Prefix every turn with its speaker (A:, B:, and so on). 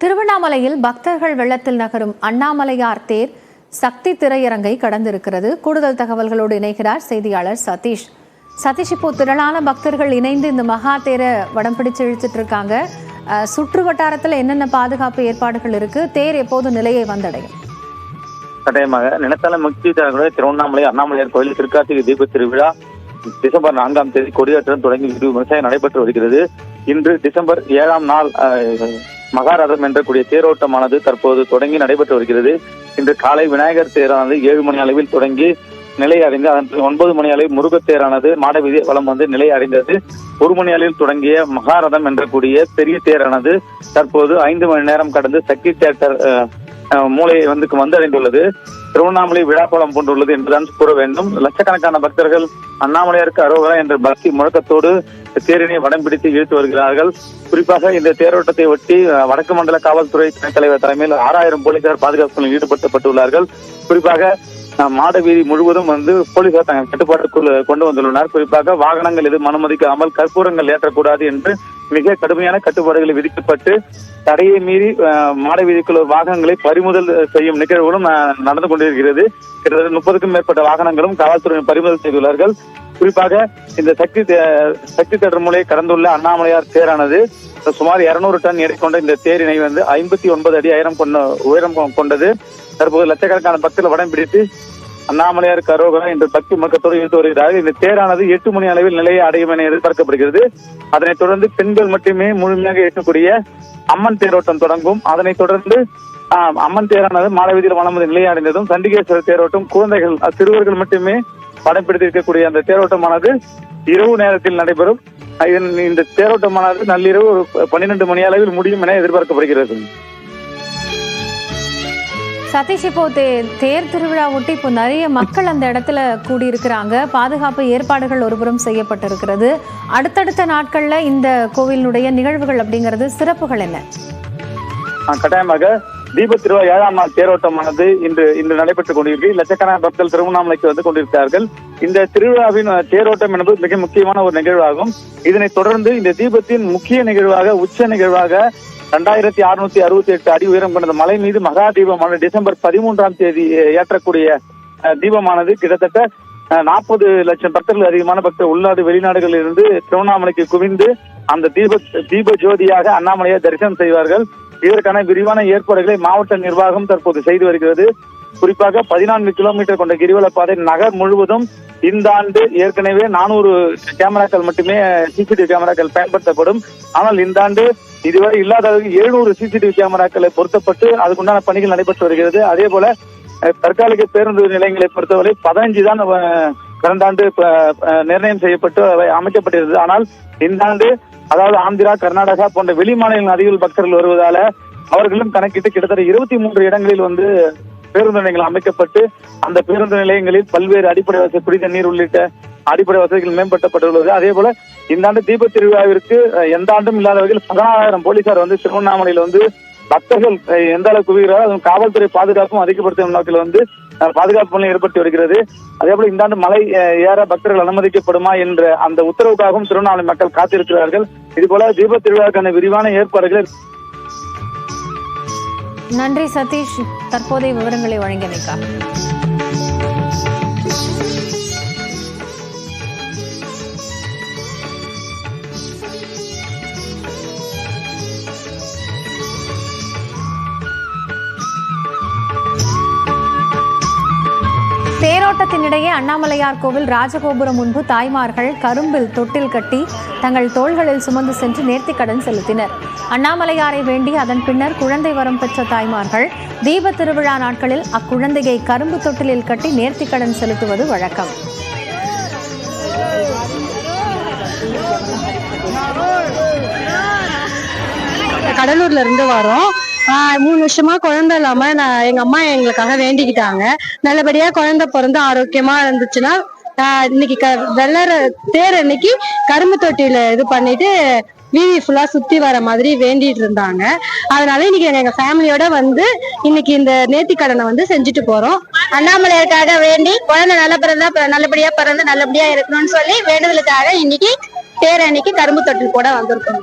A: திருவண்ணாமலையில் பக்தர்கள் வெள்ளத்தில் நகரும் அண்ணாமலையார் தேர் சக்தி திரையரங்கை கடந்திருக்கிறது. கூடுதல் தகவல்களோடு இணைகிறார் செய்தியாளர் சதீஷ். சதீஷ், இப்போ திரளான பக்தர்கள் இணைந்து இந்த மகா தேரை வடம் பிடிச்சு இழுத்துட்டு இருக்காங்க. சுற்று வட்டாரத்தில் என்னென்ன பாதுகாப்பு ஏற்பாடுகள் இருக்கு? தேர் எப்போது நிலையை வந்தடையும்?
B: கட்டாயமாக நினைத்தால முக்தி தரக்கூடிய திருவண்ணாமலை அண்ணாமலையார் கோயில் திருக்கார்த்திகை தீப திருவிழா டிசம்பர் 4ஆம் தேதி கொடியேற்றம் தொடங்கி விவசாயம் நடைபெற்று வருகிறது. இன்று டிசம்பர் 7ஆம் நாள் மகாரதம் என்ற கூடிய தேரோட்டமானது தற்போது தொடங்கி நடைபெற்று வருகிறது. இன்று காலை விநாயகர் தேரானது 7 மணி அளவில் தொடங்கி நிலை அடைந்து அதன் 9 மணி அளவில் முருகத் தேரானது மாடவீதி வலம் வந்து நிலை அடைந்தது. 1 மணி அளவில் தொடங்கிய மகாரதம் என்ற கூடிய பெரிய தேரானது தற்போது 5 மணி நேரம் கடந்து சக்தி தியேட்டர் மூலையை வந்தடைந்துள்ளது. திருவண்ணாமலை விழாக்கோலம் போன்றுள்ளது என்றுதான் கூற வேண்டும். லட்சக்கணக்கான பக்தர்கள் அண்ணாமலையாருக்கு அரோகரா என்ற பக்தி முழக்கத்தோடு தேரினை வடம் பிடித்து இழுத்து வருகிறார்கள். குறிப்பாக இந்த தேரோட்டத்தை ஒட்டி வடக்கு மண்டல காவல்துறை துணைத் தலைவர் தலைமையில் 6000 போலீசார் பாதுகாப்பில் ஈடுபடுத்தப்பட்டுள்ளார்கள். குறிப்பாக மாடவீதி முழுவதும் போலீசார் தங்கள் கட்டுப்பாட்டுக்குள் கொண்டு வந்துள்ளனர். குறிப்பாக வாகனங்கள் எதுவும் அனுமதிக்காமல் கற்பூரங்கள் ஏற்றக்கூடாது என்று மிக கடுமையான கட்டுப்பாடுகளை விதிக்கப்பட்டு தடையை மீறி மாடவீதிக்குள்ள வாகனங்களை பறிமுதல் செய்யும் நிகழ்வுகளும் நடந்து கொண்டிருக்கிறது. கிட்டத்தட்ட 30க்கும் மேற்பட்ட வாகனங்களும் காவல்துறை பறிமுதல் செய்துள்ளார்கள். குறிப்பாக இந்த சக்தி தேட்டர் மூலையை கடந்துள்ள அண்ணாமலையார் தேரானது சுமார் 200 டன் எடை கொண்ட இந்த தேரினை 59 அடி உயரம் கொண்டது. தற்போது லட்சக்கணக்கான பக்தர்கள் வடம் பிடித்து அண்ணாமலையாருக்கு அரோகரா என்ற பக்தி முழக்கத்தோடு இழுத்து வருகிறார்கள். இந்த தேரானது 8 மணி அளவில் நிலையை அடையும் என எதிர்பார்க்கப்படுகிறது. அதனைத் தொடர்ந்து பெண்கள் மட்டுமே முழுமையாக ஏற்கக்கூடிய அம்மன் தேரோட்டம் தொடங்கும். அதனைத் தொடர்ந்து அம்மன் தேரானது மாடவீதியில் வலம் வந்து நிலையை அடைந்ததும் சண்டிகேஸ்வரர் தேரோட்டம் குழந்தைகள் சிறுவர்கள் மட்டுமே படம் பிடித்து இருக்கக்கூடிய அந்த தேரோட்டமானது இரவு நேரத்தில் நடைபெறும். இந்த தேரோட்டமானது நள்ளிரவு 12 மணி அளவில் முடியும் என எதிர்பார்க்கப்படுகிறது.
A: சதீஷ், இப்போ தேர் திருவிழா ஒட்டி இப்போ நிறைய மக்கள் அந்த இடத்துல கூடியிருக்கிறாங்க. பாதுகாப்பு ஏற்பாடுகள் ஒருபுறம் செய்யப்பட்டிருக்கிறது. அடுத்தடுத்த நாட்கள்ல இந்த கோவிலுடைய நிகழ்வுகள் அப்படிங்கிறது சிறப்புகள் என்ன?
B: கட்டாயமாக தீப திருவிழா 7ஆம் நாள் தேரோட்டமானது இன்று நடைபெற்றுக் கொண்டிருக்கிறது. லட்சக்கணக்கான பக்தர்கள் திருவண்ணாமலைக்கு வந்து கொண்டிருக்கிறார்கள். இந்த திருவிழாவின் தேரோட்டம் என்பது மிக முக்கியமான ஒரு நிகழ்வாகும். இதனைத் தொடர்ந்து இந்த தீபத்தின் முக்கிய நிகழ்வாக உச்ச நிகழ்வாக 2668 அடி உயரம் கொண்ட மலை மீது மகா தீபமானது டிசம்பர் 13ஆம் தேதி ஏற்றக்கூடிய தீபமானது கிட்டத்தட்ட 40 லட்சம் பக்தர்கள் அதிகமான பக்தர்கள் உள்நாடு வெளிநாடுகளில் இருந்து திருவண்ணாமலைக்கு குவிந்து அந்த தீப ஜோதியாக அண்ணாமலையை தரிசனம் செய்வார்கள். இதற்கான விரிவான ஏற்பாடுகளை மாவட்ட நிர்வாகம் தற்போது செய்து வருகிறது. குறிப்பாக 14 கிலோமீட்டர் கொண்ட கிரிவல பாதை நகர் முழுவதும் இந்த ஆண்டு ஏற்கனவே 400 கேமராக்கள் மட்டுமே சிசிடிவி கேமராக்கள் பயன்படுத்தப்படும். ஆனால் இந்த ஆண்டு இதுவரை இல்லாத 700 சிசிடிவி கேமராக்களை பொருத்தப்பட்டு அதுக்குண்டான பணிகள் நடைபெற்று வருகிறது. அதே போல தற்காலிக பேருந்து நிலையங்களை பொறுத்தவரை 15 தான் கடந்த ஆண்டு நிர்ணயம் செய்யப்பட்டு அமைக்கப்பட்டிருந்தது. ஆனால் இந்த ஆண்டு அதாவது ஆந்திரா, கர்நாடகா போன்ற வெளி மாநிலங்கள் அதிக பக்தர்கள் வருவதால அவர்களும் கணக்கிட்டு கிட்டத்தட்ட 23 இடங்களில் பேருந்து நிலையங்கள் அமைக்கப்பட்டு அந்த பேருந்து நிலையங்களில் பல்வேறு அடிப்படை வசதி, குடித நீர் உள்ளிட்ட அடிப்படை வசதிகள் மேம்படுத்தப்பட்டுள்ளது. அதே போல இந்த ஆண்டு தீப திருவிழாவிற்கு எந்த ஆண்டும் இல்லாத வகையில் 16,000 போலீசார் திருவண்ணாமலையில் பக்தர்கள் எந்த அளவுக்கு குவிகிறார்கள், அதுவும் காவல்துறை பாதுகாப்பும் அதிகப்படுத்தும் நோக்கில் பாதுகாப்பு பணி ஏற்படுத்தி வருகிறது. அதே போல இந்த ஆண்டு மலை ஏற பக்தர்கள் அனுமதிக்கப்படுமா என்ற அந்த உத்தரவுக்காகவும் திருவண்ணாமலை மக்கள் காத்திருக்கிறார்கள். இது போல தீப திருவிழாக்கான விரிவான ஏற்பாடுகளை.
A: நன்றி சதீஷ், தற்போதைய விவரங்களை வழங்கியமைக்காக. தேரோட்டத்தினிடையே அண்ணாமலையார் கோவில் ராஜகோபுரம் முன்பு தாய்மார்கள் கரும்பில் தொட்டில் கட்டி தங்கள் தோள்களில் சுமந்து சென்று நேர்த்திக்கடன் செலுத்தினர். அண்ணாமலையாரை வேண்டி அதன் பின்னர் குழந்தை வரம் பெற்ற தாய்மார்கள் தீப திருவிழா நாட்களில் அக்குழந்தையை கரும்பு தொட்டிலில் கட்டி நேர்த்திக்கடன் செலுத்துவது வழக்கம்.
C: கடலூர்ல இருந்து வரோம். 3 வருஷமா குழந்தை இல்லாம எங்க அம்மா எங்களுக்காக வேண்டிக்கிட்டாங்க. நல்லபடியா குழந்தை பிறந்து ஆரோக்கியமா இருந்துச்சுன்னா இன்னைக்கு தேர் அன்னைக்கு கரும்பு தொட்டியில இது பண்ணிட்டு வீதி ஃபுல்லா சுத்தி வர மாதிரி வேண்டிட்டு இருந்தாங்க. அதனால இன்னைக்கு எங்க ஃபேமிலியோட இன்னைக்கு இந்த நேர்த்தி கடனை செஞ்சுட்டு போறோம். அண்ணாமலையாருக்காக வேண்டி குழந்தை நல்லபடியா பிறந்து நல்லபடியா இருக்கணும்னு சொல்லி வேண்டுதலுக்காக இன்னைக்கு தேர் அன்னைக்கு கரும்பு தொட்டில் கூட வந்திருக்கோம்.